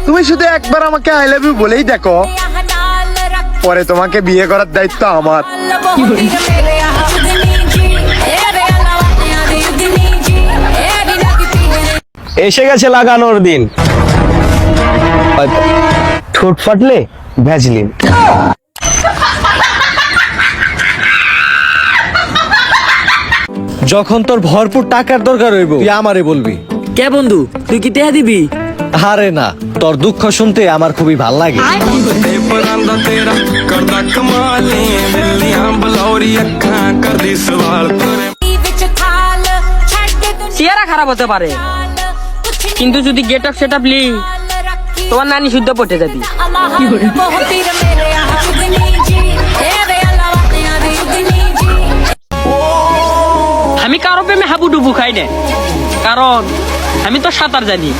তুমি শুধু একবার আমাকে আই লাভ ইউ বলেই দেখো, পরে তোমাকে বিয়ে করার দায়িত্ব আমার। এসে গেছে লাগানোর দিন। ঠোঁট ফাটলে ভ্যাজলিন। যখন তোর ভরপুর টাকার দরকার হইব তুই আমারে বলবি। কে বন্ধু, তুই কি টেহা দিবি? আরে না, তোর দুঃখ শুনতে আমার খুবই ভাল লাগে। চেহারা খারাপ হতে পারে, কিন্তু যদি গেট আপ সেট আপ লি, তোমার নানি শুদ্ধ পটে যাবি। আমি কারো প্রেমে হাবুডুবু খাই না, কারণ আমি তো সাঁতার জানি।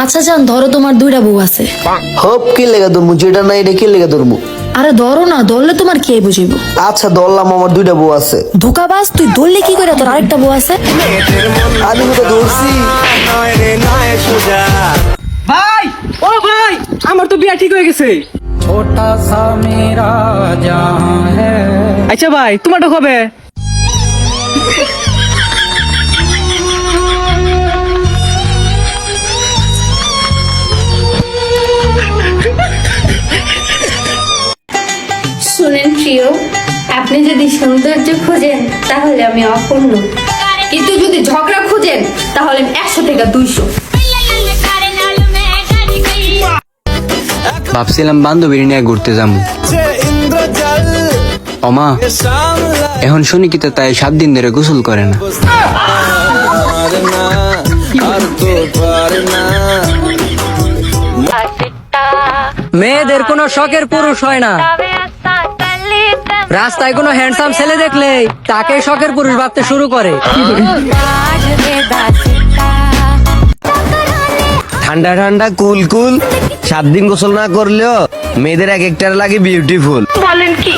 আচ্ছা জান, ধরো তোমার দুইটা বউ আছে। হপ কি লেগে ধরমু, যেটা নাই এটা কি লেগে ধরমু? আরে ধরো না, ধরলে তোমার কে বুঝিব? আচ্ছা ধরলাম, আমার দুইটা বউ আছে। ধোকাবাজ, তুই ধরলে কি করে তোর আরেকটা বউ আছে? আমি তো ধরছি। ভাই, ও ভাই, আমার তো বিয়া ঠিক হয়ে গেছে। আচ্ছা ভাই, তোমারটা কবে? শুনেন প্রিয়, আপনি যদি সৌন্দর্য খোঁজেন তাহলে আমি অপূর্ণ, কিন্তু যদি ঝগড়া খোঁজেন তাহলে 100 থেকে 200। ভাবছিলাম বান্ধবীর নিয়ে ঘুরতে যাবো। ওমা, এখন শুনি কি তাই 7 দিন ধরে গোসল করে না। মেয়েদের কোনো শখের পুরুষ হয় না, রাস্তায় কোনো হ্যান্ডসাম ছেলে দেখলে তাকে শখের পুরুষ ভাবতে শুরু করে। ঠান্ডা ঠান্ডা কুল কুল 7 দিন গোসল না করলেও মেয়েদের এক একটার লাগে বিউটিফুল। বলেন কি?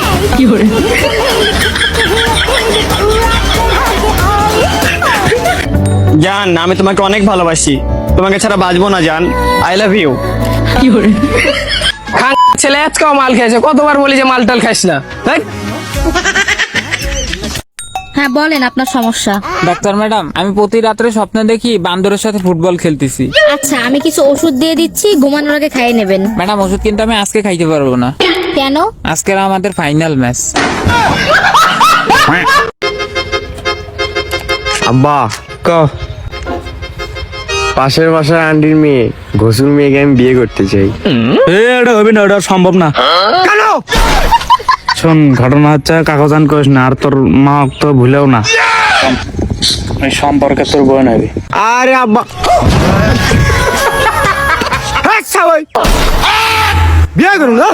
জান, আমি তোমাকে অনেক ভালোবাসি, তোমাকে ছাড়া বাঁচবো না জান। I love you. ছেলে আজকেও মাল খেয়েছে, কতবার বলি যে মাল টাল খাইস না। হ্যাঁ বলেন, আপনার সমস্যা। ডাক্তার ম্যাডাম, আমি প্রতি রাত্রে স্বপ্নে দেখি বান্দরের সাথে ফুটবল খেলতেছি। আচ্ছা, আমি কিছু ওষুধ দিয়ে দিচ্ছি, ঘুমানোর আগে খাইয়ে নেবেন। ম্যাডাম, ওষুধ কিন্তু আমি আজকে খাইতে পারবো না। কেন? আজকের আমাদের ফাইনাল ম্যাচ। আব্বা ক পাশের বাসার আন্টির মেয়ে ঘসুর মেয়েকে আমি বিয়ে করতে চাই। এটা হবে না, এটা সম্ভব না। কেন? শোন, ঘটনা হচ্ছে কাগজান করিস না, আর তোর মা তো ভুলেও না। সম্পর্কে তোর বই নেবে। আরে আব্বা বিয়ে করুন না।